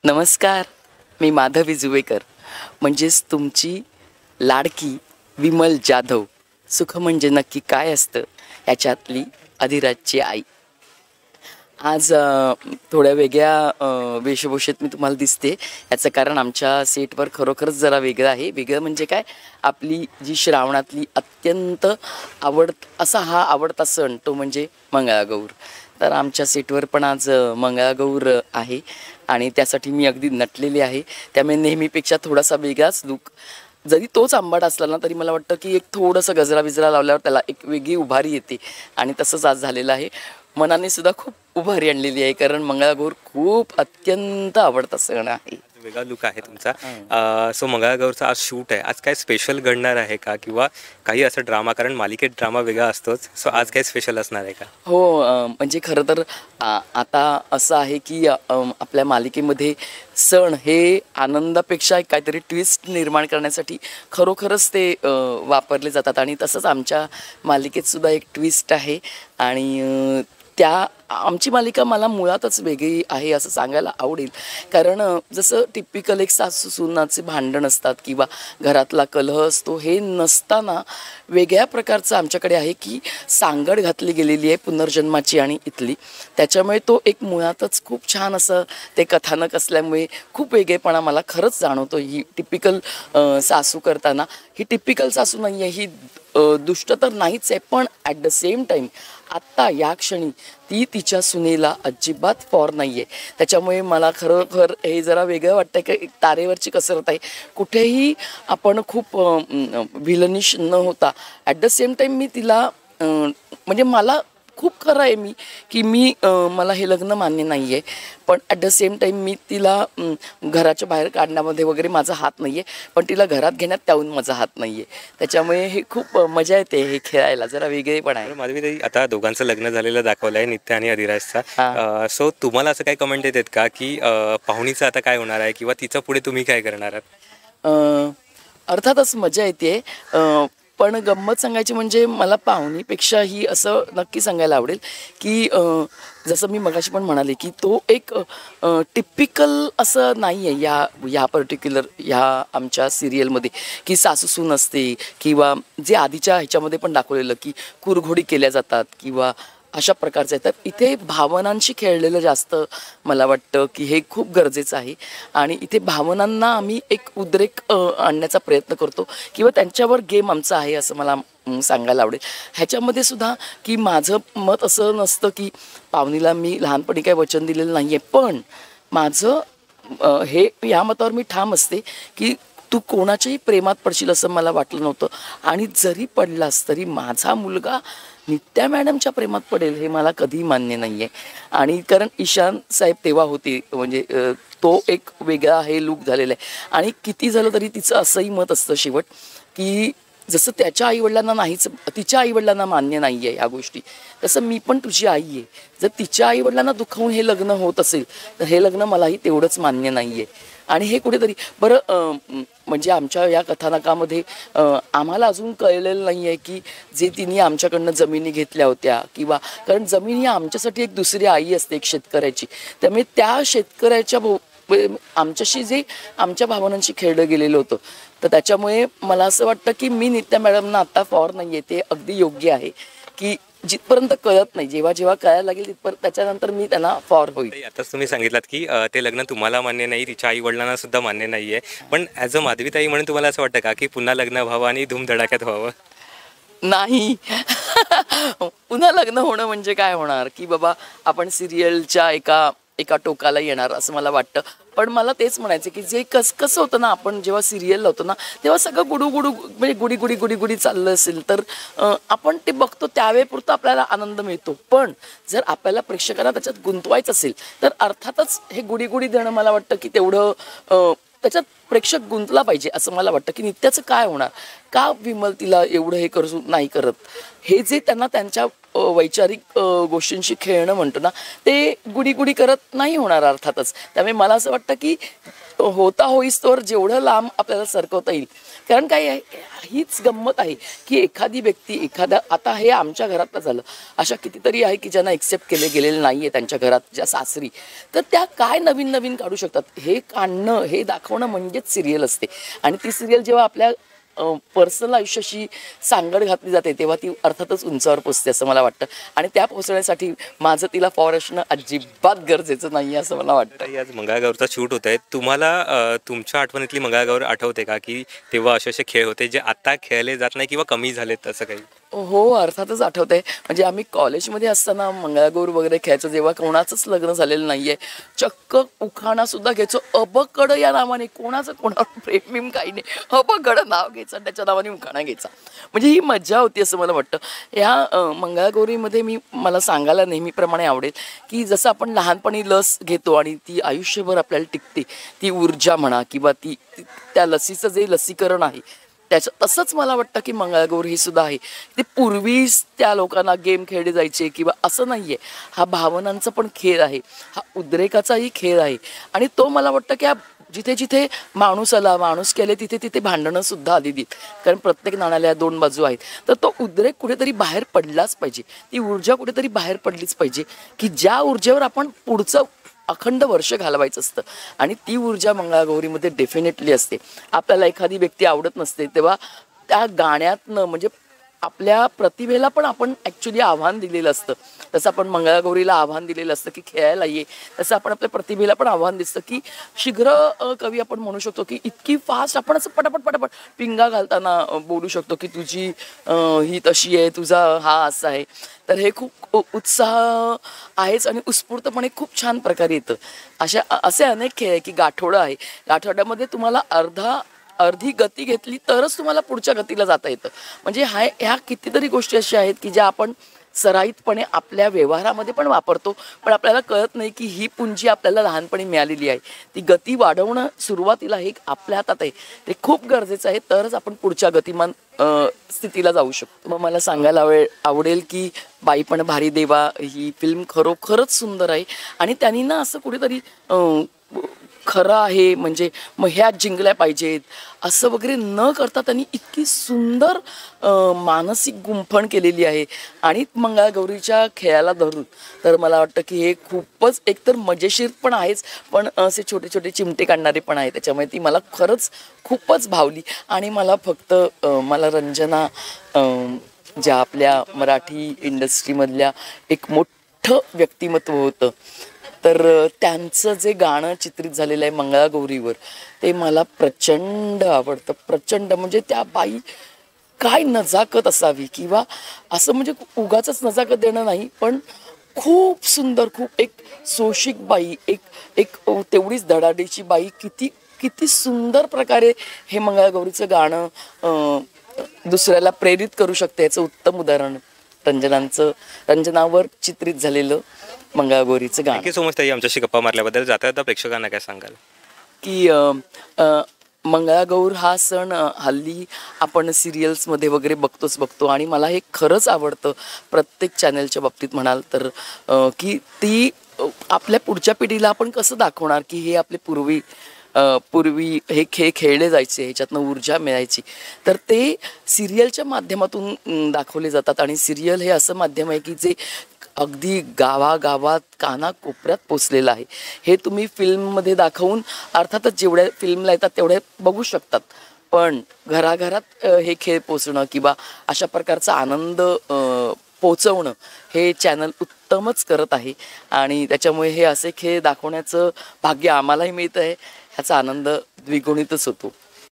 नमस्कार. मी माधवी जुवेकर, म्हणजेच तुमची लाडकी विमल जाधव. सुख म्हणजे नक्की काय असतं याच्यातली अधिराजची आई. आज थोड्या वेगळ्या वेशभूषेत मी तुम्हाला दिसते. याचं कारण आमच्या सेटवर खरोखरच जरा वेगळं आहे. वेगळं म्हणजे काय, आपली जी श्रावणातली अत्यंत हा आवडता सण तो म्हणजे मंगळागौर. तर आमच्या सेटवर पण आज मंगळागौर आहे आणि त्यासाठी मी अगदी नटलेली आहे. त्यामुळे नेहमीपेक्षा थोडासा वेगळाच लूक, जरी तोच आंबाट असला ना तरी मला वाटतं की एक थोडंसं गजरा बिजरा लावल्यावर त्याला एक वेगळी उभारी येते आणि तसंच आज झालेलं आहे. मनाने सुद्धा खूप उभारी आणलेली आहे, कारण मंगळागौर खूप अत्यंत आवडता सण आहे. वेगळा लुक आहे तुमचा. सो मंगळागौरचा आज शूट आहे. आज काय स्पेशल घडणार आहे का, किंवा काही असं ड्रामा, कारण मालिकेत ड्रामा वेगळा असतोच. सो आज काय स्पेशल असणार आहे का? हो, म्हणजे खरं तर आता असं आहे की आपल्या मालिकेमध्ये सण हे आनंदापेक्षा काहीतरी ट्विस्ट निर्माण करण्यासाठी खरोखरच ते वापरले जातात आणि तसंच आमच्या मालिकेत सुद्धा एक ट्विस्ट आहे. आणि आमची मालिका मला मुळातच वेगळी आहे असं सांगायला आवडेल. कारण जसं टिपिकल एक सासू सुनाचे भांडण असतात किंवा घरातला कलह असतो, हे नसताना वेगळ्या प्रकारचं आमच्याकडे आहे की सांगड घातली गेलेली आहे पुनर्जन्माची आणि इथली. त्याच्यामुळे तो एक मुळातच खूप छान असं ते कथानक असल्यामुळे खूप वेगळेपणा मला खरंच जाणवतो. ही टिपिकल सासू करताना, ही टिपिकल सासू नाही आहे, ही दुष्ट तर नाहीच आहे, पण ॲट द सेम टाईम आत्ता या क्षणी ती तिच्या सुनेला अजिबात फॉर नाही आहे. त्याच्यामुळे मला खरोखर हे जरा वेगळं वाटतं की एक तारेवरची कसरत आहे. कुठेही आपण खूप व्हिलनिश न होता ॲट द सेम टाईम मी तिला म्हणजे मला खूप खरं आहे मला हे लग्न मान्य नाही आहे, पण ॲट द सेम टाईम मी तिला घराच्या बाहेर काढण्यामध्ये वगैरे माझा हात नाही आहे, पण तिला घरात घेण्यात त्याहून माझा हात नाही आहे. त्याच्यामुळे हे खूप मजा येते हे खेळायला, जरा वेगळे पण आहे. माधवी, आता दोघांचं लग्न झालेलं दाखवलं आहे, नित्य आणि अधिराजचा. सो तुम्हाला असं काही कमेंट येतात का की पाहुणीचं आता काय होणार आहे, किंवा तिचं पुढे तुम्ही काय करणार आहात? अर्थातच मजा येते, पण गंमत सांगायची म्हणजे मला पाहुणीपेक्षाही असं नक्की सांगायला आवडेल की जसं मी मगाशी पण म्हणाले की तो एक टिपिकल असं नाही आहे ह्या पर्टिक्युलर ह्या आमच्या सिरियलमध्ये की सासू सून असते, किंवा जे आधीच्या ह्याच्यामध्ये पण दाखवलेलं की कुरघोडी केल्या जातात किंवा अशा प्रकारचं आहे. तर इथे भावनांशी खेळलेलं जास्त मला वाटतं की हे खूप गरजेचं आहे. आणि इथे भावनांना आम्ही एक उद्रेक आणण्याचा प्रयत्न करतो किंवा त्यांच्यावर गेम आमचा आहे असं मला सांगायला आवडेल. ह्याच्यामध्ये सुद्धा की माझं मत असं नसतं की पाहुणीला मी लहानपणी काही वचन दिलेलं नाही आहे, पण माझं या मतावर मी ठाम असते की तू कोणाच्याही प्रेमात पडशील असं मला वाटलं नव्हतं, आणि जरी पडलास तरी माझा मुलगा नित्या मॅडमच्या प्रेमात पडेल हे मला कधीही मान्य नाही आहे. आणि कारण ईशान साहेब तेव्हा होते, म्हणजे तो एक वेगळा हे लूक झालेला आहे. आणि किती झालं तरी तिचं असंही मत असतं शेवट की जसं त्याच्या आईवडिलांना नाहीच, तिच्या आईवडिलांना मान्य नाही आहे ह्या गोष्टी, तसं मी पण तुझी आई आहे. जर तिच्या आईवडिलांना दुखावून हे लग्न होत असेल तर हे लग्न मलाही तेवढंच मान्य नाही आहे. आणि हे कुठेतरी बरं म्हणजे आमच्या या कथानकामध्ये आम्हाला अजून कळलेलं नाही आहे की जे तिने आमच्याकडनं जमिनी घेतल्या होत्या, किंवा कारण जमीन ही आमच्यासाठी एक दुसरी आई असते एक शेतकऱ्याची. त्यामुळे त्या शेतकऱ्याच्या आमच्याशी जे आमच्या भावनांशी खेळलं गेलेलं होतं, तर त्याच्यामुळे मला असं वाटतं की मी नित्या मॅडमना आत्ता फॉर नाही आहे. ते अगदी योग्य आहे की जिथपर्यंत कळत नाही, जेव्हा जेव्हा कळायला लागेल तिथपर्यंत त्याच्यानंतर मी त्यांना फॉर होईल. आताच तुम्ही सांगितलात की ते लग्न तुम्हाला मान्य नाही, तिच्या आई वडिलांना सुद्धा मान्य नाही आहे, पण ॲज अ माधवीताई म्हणून तुम्हाला असं वाटतं का की पुन्हा लग्न व्हावं आणि धूमधडाक्यात व्हावं? नाही. पुन्हा लग्न होणं म्हणजे काय होणार की बाबा आपण सिरियलच्या एका टोकाला येणार असं मला वाटतं. पण मला तेच म्हणायचं की जे कसं होतं ना, आपण जेव्हा सिरियलला होतो ना तेव्हा सगळं गुडू म्हणजे गुडी चाललं असेल तर आपण ते बघतो, त्यावेळेपुरतं आपल्याला आनंद मिळतो. पण जर आपल्याला प्रेक्षकांना त्याच्यात गुंतवायचं असेल तर अर्थातच हे गुडी देणं मला वाटतं की तेवढं त्याच्यात प्रेक्षक गुंतला पाहिजे असं मला वाटतं. की नित्याचं काय होणार, का विमल तिला एवढं हे करू नाही करत, हे जे त्यांना त्यांच्या वैचारिक गोष्टींशी खेळणं म्हणतो ना, ते गुडी गुडी करत नाही होणार अर्थातच. त्यामुळे मला असं वाटतं की होता होईस्तोवर जेवढं लांब आपल्याला सरकवता येईल. कारण काय आहे, हीच गंमत आहे की एखादी व्यक्ती आता हे आमच्या घरातलं झालं, अशा कितीतरी आहे की ज्यांना एक्सेप्ट केले गेलेले नाही आहे त्यांच्या घरात, ज्या सासरी, तर त्या काय नवीन नवीन काढू शकतात हे काढणं, हे दाखवणं म्हणजेच सिरियल असते. आणि ती सिरियल जेव्हा आपल्या पर्सनल आयुष्याशी सांगड घातली जाते तेव्हा ती अर्थातच उंचावर पोचते असं मला वाटतं. आणि त्या पोचण्यासाठी माझं तिला फॉर असणं अजिबात गरजेचं नाही असं मला वाटतं. आज मंगळागौरचा शूट होत आहे, तुम्हाला तुमच्या आठवणीतली मंगळागौर आठवते का, की तेव्हा असे असे खेळ होते जे आता खेळले जात नाही किंवा कमी झालेत असं काही? हो, अर्थातच आठवतंय. म्हणजे आम्ही कॉलेजमध्ये असताना मंगळागौर वगैरे खेळायचो, जेव्हा कोणाचंच लग्न झालेलं नाहीये. चक्क उखाणा सुद्धा घ्यायचो अबकड या नावाने. कोणाचं कोणावर प्रेम काही नाही, अबकड नाव घ्यायचं आणि त्याच्या नावाने उखाणा घ्यायचा. म्हणजे ही मज्जा होती असं मला वाटतं. ह्या मंगळागौरीमध्ये मला सांगायला नेहमीप्रमाणे आवडेल की जसं आपण लहानपणी लस घेतो आणि ती आयुष्यभर आपल्याला टिकते, ती ऊर्जा म्हणा किंवा त्या लसीचं जे लसीकरण आहे त्याचं, तसंच मला वाटतं की मंगळागौर ही सुद्धा आहे. ते पूर्वीच त्या लोकांना गेम खेळले जायचे किंवा असं नाही आहे. हा भावनांचा पण खेळ आहे, हा उद्रेकाचाही खेळ आहे. आणि तो मला वाटतं की जिथे जिथे माणूस आला, माणूस केले, तिथे तिथे भांडणं सुद्धा आलेली. कारण प्रत्येक नाण्याला दोन बाजू आहेत. तर तो उद्रेक कुठेतरी बाहेर पडलाच पाहिजे, ती ऊर्जा कुठेतरी बाहेर पडलीच पाहिजे की ज्या ऊर्जेवर आपण पुढचं अखंड वर्ष घालवायचं असतं. आणि ती ऊर्जा मंगळागौरीमध्ये डेफिनेटली असते. आपल्याला एखादी व्यक्ती आवडत नसते तेव्हा त्या गाण्यातनं म्हणजे आपल्या प्रतिभेला पण आपण ॲक्च्युली आव्हान दिलेलं असतं. तसं आपण मंगळागौरीला आव्हान दिलेलं असतं की खेळायला ये, तसं आपण आपल्या प्रतिभेला पण आव्हान दिसतं की शीघ्र कवी आपण म्हणू शकतो की इतकी फास्ट आपण असं पटापट पटापट पिंगा घालताना बोलू शकतो की तुझी ही तशी आहे, तुझा हा असा आहे. तर हे खूप उत्साह आहेच आणि उत्स्फूर्तपणे खूप छान प्रकारे येतं. असे अनेक खेळ आहे की गाठोडं आहे. गाठोड्यामध्ये तुम्हाला अर्धी गती घेतली तरच तुम्हाला पुढच्या गतीला जाता येतं. म्हणजे ह्या कितीतरी गोष्टी अशा आहेत की ज्या आपण सराईतपणे आपल्या व्यवहारामध्ये पण वापरतो, पण आपल्याला कळत नाही की ही पुंजी आपल्याला लहानपणी मिळालेली आहे. ती गती वाढवणं सुरुवातीला हे आपल्या हातात आहे, ते खूप गरजेचं आहे. तरच आपण पुढच्या गतिमान स्थितीला जाऊ शकतो. मग मला सांगायला आवडेल की बाई पण भारी देवा ही फिल्म खरोखरच सुंदर आहे. आणि त्यांनी ना असं कुठेतरी खरं आहे म्हणजे मग ह्या जिंकल्या पाहिजेत असं वगैरे न करता त्यांनी इतकी सुंदर मानसिक गुंफण केलेली आहे. आणि मंगळागौरीच्या खेळाला धरून तर मला वाटतं की हे खूपच एकतर मजेशीर पण आहेच, पण असे छोटे छोटे चिमटे काढणारे पण आहे. त्याच्यामुळे ती मला खरंच खूपच भावली. आणि मला फक्त मला रंजना ज्या आपल्या मराठी इंडस्ट्रीमधल्या एक मोठं व्यक्तिमत्व होतं, तर त्यांचं जे गाणं चित्रित झालेलं आहे मंगळागौरीवर ते मला प्रचंड आवडतं. प्रचंड म्हणजे त्या बाई काय नजाकत असावी किंवा असं म्हणजे उगाचच नजाकत देणं नाही, पण खूप सुंदर, खूप एक सोशिक बाई, एक तेवढीच धडाडीची बाई किती सुंदर प्रकारे हे मंगळागौरीचं गाणं दुसऱ्याला प्रेरित करू शकते. याचं उत्तम उदाहरण रंजनावर चित्रित झालेलं मंगळागौरीचं गाणं. थँक्यू सो मच ताई आमच्याशी गप्पा मारल्याबद्दल. जाता प्रेक्षकांना काय सांगाल? की मंगळागौर हा सण हल्ली आपण सिरियल्समध्ये वगैरे बघतो आणि मला हे खरंच आवडतं प्रत्येक चॅनलच्या बाबतीत म्हणाल तर, की ती आपल्या पुढच्या पिढीला आपण कसं दाखवणार की हे आपले पूर्वी हे खेळ खेळले जायचे, ह्याच्यातनं ऊर्जा मिळायची. तर ते सिरियलच्या माध्यमातून दाखवले जातात. आणि सिरियल हे असं माध्यम आहे की जे अगदी गावागावात कानाकोपऱ्यात पोचलेलं आहे. हे तुम्ही फिल्ममध्ये दाखवून अर्थातच जेवढ्या फिल्मला येतात तेवढ्या बघू शकतात, पण घराघरात हे खेळ पोचणं किंवा अशा प्रकारचा आनंद पोचवणं हे चॅनल उत्तमच करत आहे. आणि त्याच्यामुळे हे असे खेळ दाखवण्याचं भाग्य आम्हालाही मिळतं आहे, ह्याचा आनंद द्विगुणितच होतो.